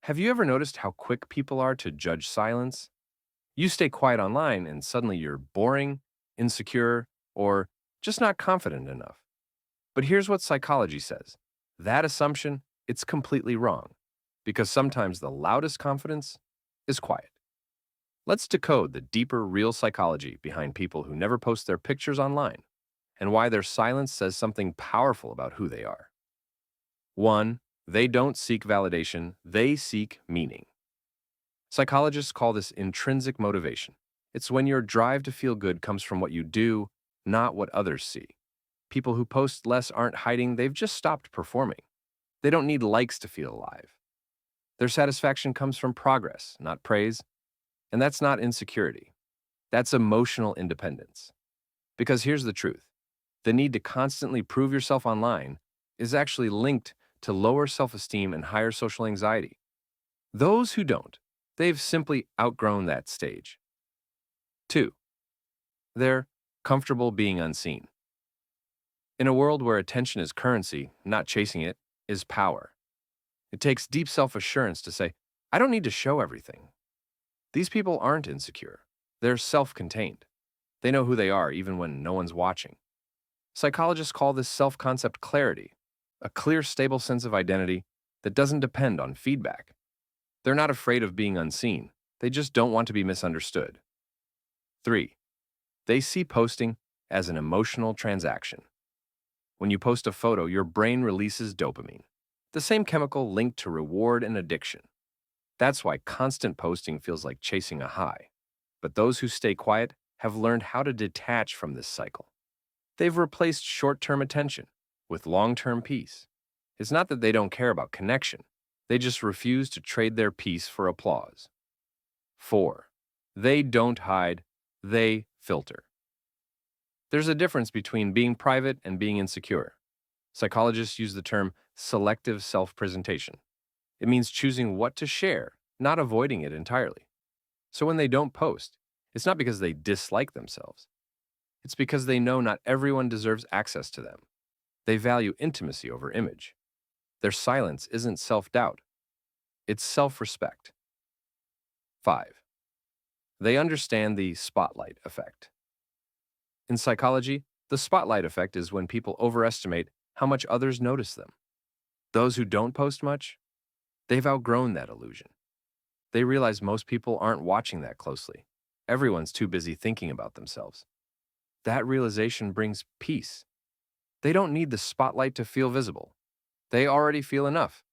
Have you ever noticed how quick people are to judge silence? You stay quiet online and suddenly you're boring, insecure, or just not confident enough. But here's what psychology says. That assumption, it's completely wrong, because sometimes the loudest confidence is quiet. Let's decode the deeper real psychology behind people who never post their pictures online and why their silence says something powerful about who they are. 1. They don't seek validation, they seek meaning. Psychologists call this intrinsic motivation. It's when your drive to feel good comes from what you do, not what others see. People who post less aren't hiding, they've just stopped performing. They don't need likes to feel alive. Their satisfaction comes from progress, not praise. And that's not insecurity. That's emotional independence. Because here's the truth. The need to constantly prove yourself online is actually linked to lower self-esteem and higher social anxiety. Those who don't, they've simply outgrown that stage. 2. They're comfortable being unseen. In a world where attention is currency, not chasing it is power. It takes deep self-assurance to say, I don't need to show everything. These people aren't insecure. They're self-contained. They know who they are even when no one's watching. Psychologists call this self-concept clarity, a clear, stable sense of identity that doesn't depend on feedback. They're not afraid of being unseen. They just don't want to be misunderstood. 3. They see posting as an emotional transaction. When you post a photo, your brain releases dopamine, the same chemical linked to reward and addiction. That's why constant posting feels like chasing a high. But those who stay quiet have learned how to detach from this cycle. They've replaced short-term attention with long-term peace. It's not that they don't care about connection. They just refuse to trade their peace for applause. 4. They don't hide. They filter. There's a difference between being private and being insecure. Psychologists use the term selective self-presentation. It means choosing what to share, not avoiding it entirely. So when they don't post, it's not because they dislike themselves. It's because they know not everyone deserves access to them. They value intimacy over image. Their silence isn't self-doubt. It's self-respect. 5. They understand the spotlight effect. In psychology, the spotlight effect is when people overestimate how much others notice them. Those who don't post much, they've outgrown that illusion. They realize most people aren't watching that closely. Everyone's too busy thinking about themselves. That realization brings peace. They don't need the spotlight to feel visible. They already feel enough.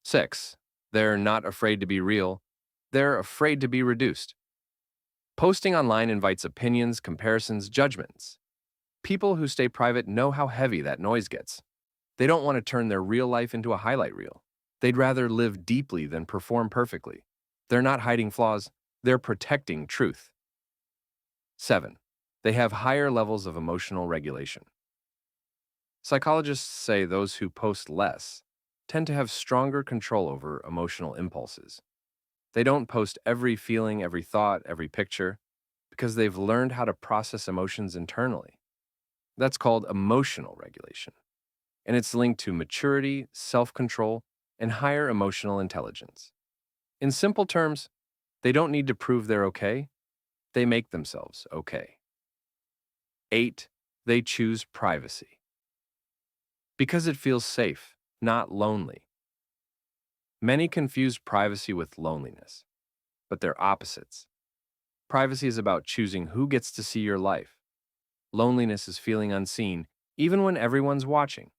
6. They're not afraid to be real. They're afraid to be reduced. Posting online invites opinions, comparisons, judgments. People who stay private know how heavy that noise gets. They don't want to turn their real life into a highlight reel. They'd rather live deeply than perform perfectly. They're not hiding flaws, they're protecting truth. 7. They have higher levels of emotional regulation. Psychologists say those who post less tend to have stronger control over emotional impulses. They don't post every feeling, every thought, every picture, because they've learned how to process emotions internally. That's called emotional regulation, and it's linked to maturity, self-control, and higher emotional intelligence. In simple terms, they don't need to prove they're okay, they make themselves okay. 8. They choose privacy. Because it feels safe, not lonely. Many confuse privacy with loneliness, but they're opposites. Privacy is about choosing who gets to see your life. Loneliness is feeling unseen, even when everyone's watching.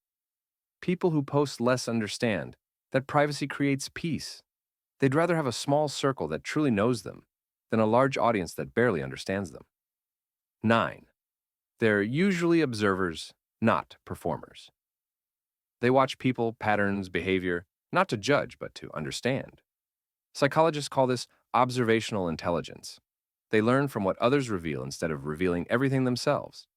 People who post less understand that privacy creates peace. They'd rather have a small circle that truly knows them than a large audience that barely understands them. 9. They're usually observers, not performers. They watch people, patterns, behavior, not to judge, but to understand. Psychologists call this observational intelligence. They learn from what others reveal instead of revealing everything themselves.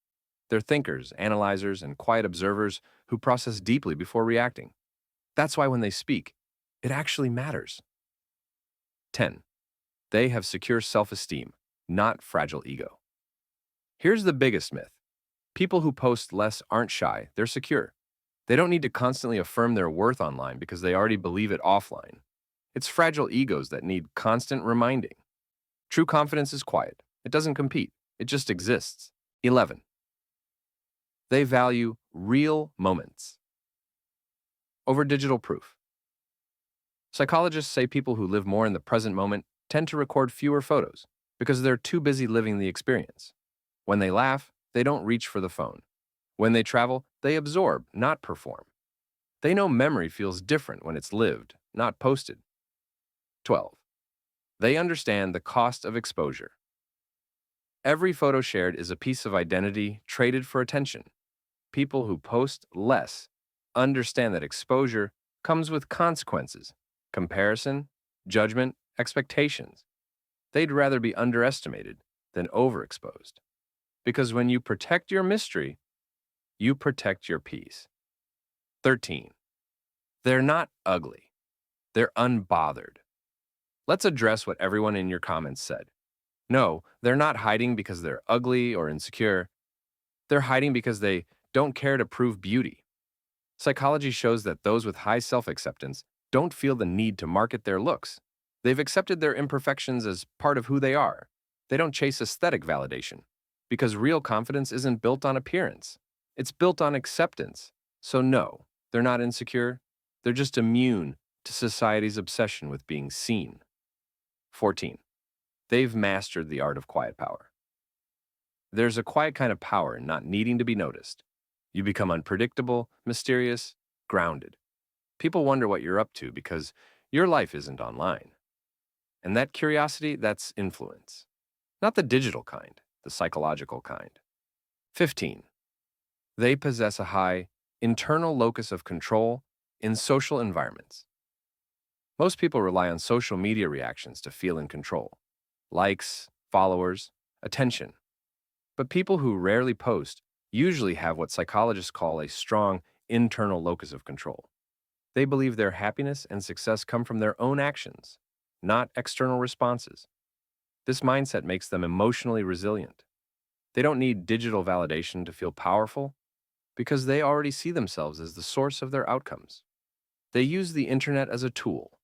They're thinkers, analyzers, and quiet observers who process deeply before reacting. That's why when they speak, it actually matters. 10. They have secure self-esteem, not fragile ego. Here's the biggest myth. People who post less aren't shy, they're secure. They don't need to constantly affirm their worth online because they already believe it offline. It's fragile egos that need constant reminding. True confidence is quiet. It doesn't compete. It just exists. 11. They value real moments over digital proof. Psychologists say people who live more in the present moment tend to record fewer photos because they're too busy living the experience. When they laugh, they don't reach for the phone. When they travel, they absorb, not perform. They know memory feels different when it's lived, not posted. 12. They understand the cost of exposure. Every photo shared is a piece of identity traded for attention. People who post less understand that exposure comes with consequences, comparison, judgment, expectations. They'd rather be underestimated than overexposed. Because when you protect your mystery, you protect your peace. 13. They're not ugly. They're unbothered. Let's address what everyone in your comments said. No, they're not hiding because they're ugly or insecure. They're hiding because they don't care to prove beauty. Psychology shows that those with high self-acceptance don't feel the need to market their looks. They've accepted their imperfections as part of who they are. They don't chase aesthetic validation because real confidence isn't built on appearance. It's built on acceptance. So no, they're not insecure. They're just immune to society's obsession with being seen. 14. They've mastered the art of quiet power. There's a quiet kind of power in not needing to be noticed. You become unpredictable, mysterious, grounded. People wonder what you're up to because your life isn't online. And that curiosity, that's influence. Not the digital kind, the psychological kind. 15. They possess a high internal locus of control in social environments. Most people rely on social media reactions to feel in control. Likes, followers, attention. But people who rarely post usually have what psychologists call a strong internal locus of control. They believe their happiness and success come from their own actions, not external responses. This mindset makes them emotionally resilient. They don't need digital validation to feel powerful because they already see themselves as the source of their outcomes. They use the internet as a tool,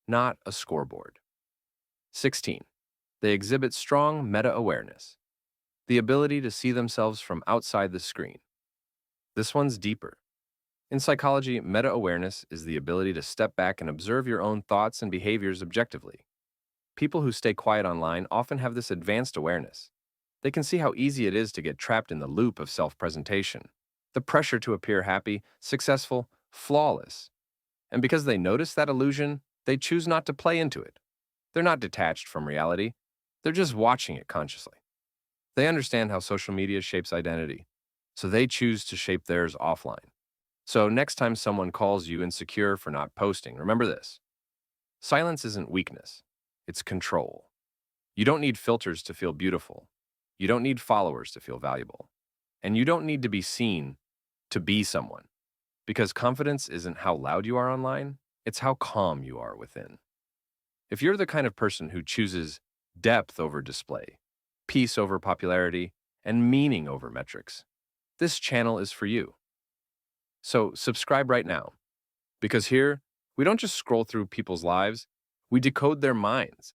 not a scoreboard. 16. They exhibit strong meta-awareness, the ability to see themselves from outside the screen. This one's deeper. In psychology, meta-awareness is the ability to step back and observe your own thoughts and behaviors objectively. People who stay quiet online often have this advanced awareness. They can see how easy it is to get trapped in the loop of self-presentation, the pressure to appear happy, successful, flawless. And because they notice that illusion, they choose not to play into it. They're not detached from reality. They're just watching it consciously. They understand how social media shapes identity, so they choose to shape theirs offline. So next time someone calls you insecure for not posting, remember this. Silence isn't weakness. It's control. You don't need filters to feel beautiful. You don't need followers to feel valuable. And you don't need to be seen to be someone. Because confidence isn't how loud you are online, it's how calm you are within. If you're the kind of person who chooses depth over display, peace over popularity, and meaning over metrics, this channel is for you. So subscribe right now, because here, we don't just scroll through people's lives, we decode their minds.